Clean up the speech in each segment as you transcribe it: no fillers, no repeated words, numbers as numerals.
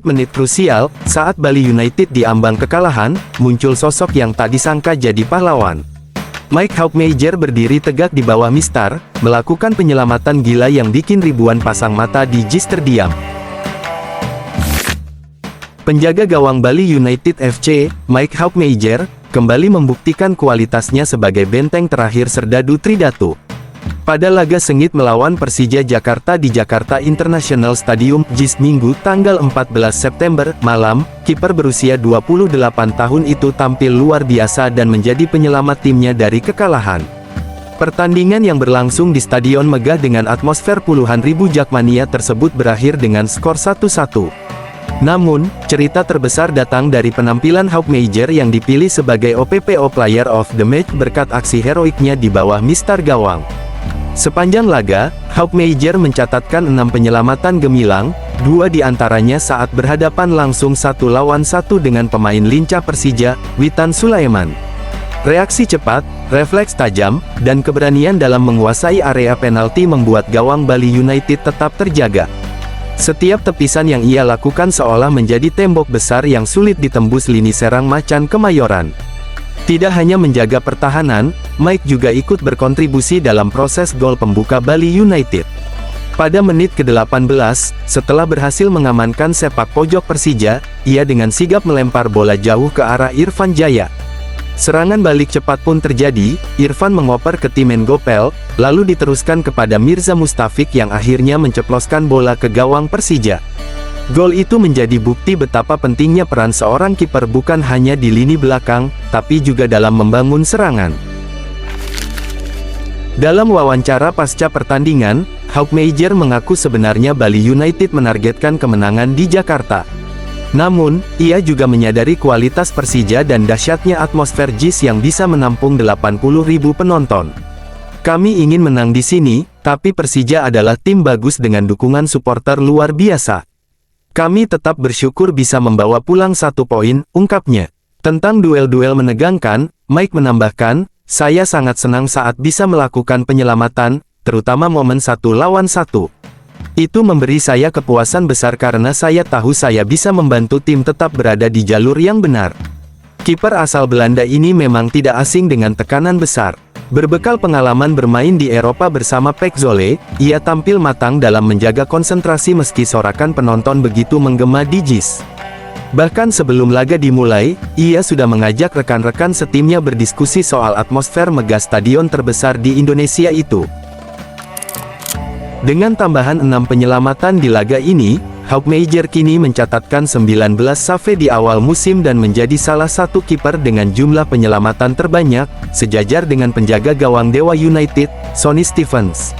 menit-menit krusial, saat Bali United diambang kekalahan, muncul sosok yang tak disangka jadi pahlawan. Mike Houkmeijer berdiri tegak di bawah Mistar, melakukan penyelamatan gila yang bikin ribuan pasang mata di JIS terdiam. Penjaga gawang Bali United FC, Mike Houkmeijer, kembali membuktikan kualitasnya sebagai benteng terakhir Serdadu Tridatu. Pada laga sengit melawan Persija Jakarta di Jakarta International Stadium, JIS Minggu tanggal 14 September, malam, kiper berusia 28 tahun itu tampil luar biasa dan menjadi penyelamat timnya dari kekalahan. Pertandingan yang berlangsung di Stadion Megah dengan atmosfer puluhan ribu Jakmania tersebut berakhir dengan skor 1-1. Namun, cerita terbesar datang dari penampilan Houkmeijer yang dipilih sebagai OPPO Player of the Match berkat aksi heroiknya di bawah mistar gawang. Sepanjang laga, Houkmeijer mencatatkan 6 penyelamatan gemilang, 2 diantaranya saat berhadapan langsung 1 lawan 1 dengan pemain lincah Persija, Witan Sulaiman. Reaksi cepat, refleks tajam, dan keberanian dalam menguasai area penalti membuat gawang Bali United tetap terjaga. Setiap tepisan yang ia lakukan seolah menjadi tembok besar yang sulit ditembus lini serang macan Kemayoran. Tidak hanya menjaga pertahanan, Mike juga ikut berkontribusi dalam proses gol pembuka Bali United. Pada menit ke-18, setelah berhasil mengamankan sepak pojok Persija, ia dengan sigap melempar bola jauh ke arah Irfan Jaya. Serangan balik cepat pun terjadi, Irfan mengoper ke Timen Gopel, lalu diteruskan kepada Mirza Mustafik yang akhirnya menceploskan bola ke gawang Persija. Gol itu menjadi bukti betapa pentingnya peran seorang kiper bukan hanya di lini belakang, tapi juga dalam membangun serangan. Dalam wawancara pasca pertandingan, Houkmeijer mengaku sebenarnya Bali United menargetkan kemenangan di Jakarta. Namun, ia juga menyadari kualitas Persija dan dahsyatnya atmosfer JIS yang bisa menampung 80.000 penonton. Kami ingin menang di sini, tapi Persija adalah tim bagus dengan dukungan supporter luar biasa. Kami tetap bersyukur bisa membawa pulang 1 poin, ungkapnya. Tentang duel-duel menegangkan, Mike menambahkan, saya sangat senang saat bisa melakukan penyelamatan, terutama momen 1 lawan 1. Itu memberi saya kepuasan besar karena saya tahu saya bisa membantu tim tetap berada di jalur yang benar. Kiper asal Belanda ini memang tidak asing dengan tekanan besar. Berbekal pengalaman bermain di Eropa bersama Pek Zole, ia tampil matang dalam menjaga konsentrasi meski sorakan penonton begitu menggema di JIS. Bahkan sebelum laga dimulai, ia sudah mengajak rekan-rekan setimnya berdiskusi soal atmosfer mega stadion terbesar di Indonesia itu. Dengan tambahan 6 penyelamatan di laga ini, Houkmeijer kini mencatatkan 19 save di awal musim dan menjadi salah satu kiper dengan jumlah penyelamatan terbanyak, sejajar dengan penjaga gawang Dewa United, Sonny Stevens.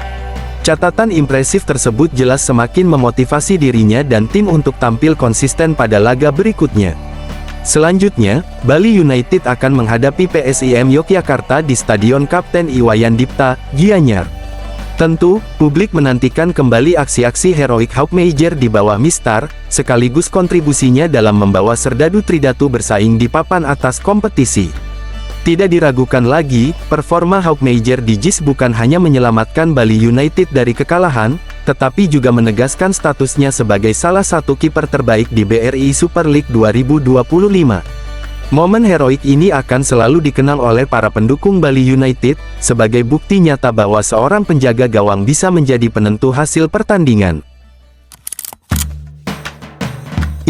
Catatan impresif tersebut jelas semakin memotivasi dirinya dan tim untuk tampil konsisten pada laga berikutnya. Selanjutnya, Bali United akan menghadapi PSIM Yogyakarta di Stadion Kapten Iwayan Dipta, Gianyar. Tentu, publik menantikan kembali aksi-aksi heroik Houkmeijer di bawah mistar, sekaligus kontribusinya dalam membawa Serdadu Tridatu bersaing di papan atas kompetisi. Tidak diragukan lagi, performa Houkmeijer di JIS bukan hanya menyelamatkan Bali United dari kekalahan, tetapi juga menegaskan statusnya sebagai salah satu kiper terbaik di BRI Super League 2025. Momen heroik ini akan selalu dikenang oleh para pendukung Bali United, sebagai bukti nyata bahwa seorang penjaga gawang bisa menjadi penentu hasil pertandingan.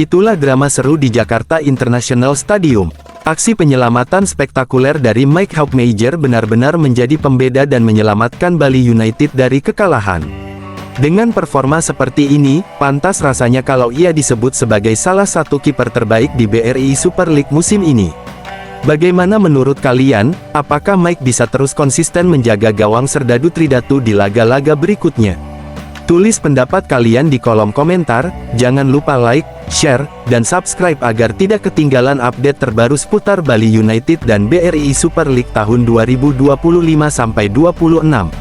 Itulah drama seru di Jakarta International Stadium. Aksi penyelamatan spektakuler dari Mike Houkmeijer benar-benar menjadi pembeda dan menyelamatkan Bali United dari kekalahan. Dengan performa seperti ini, pantas rasanya kalau ia disebut sebagai salah satu kiper terbaik di BRI Super League musim ini. Bagaimana menurut kalian, apakah Mike bisa terus konsisten menjaga gawang Serdadu Tridatu di laga-laga berikutnya? Tulis pendapat kalian di kolom komentar, jangan lupa like, share, dan subscribe agar tidak ketinggalan update terbaru seputar Bali United dan BRI Super League tahun 2025-26.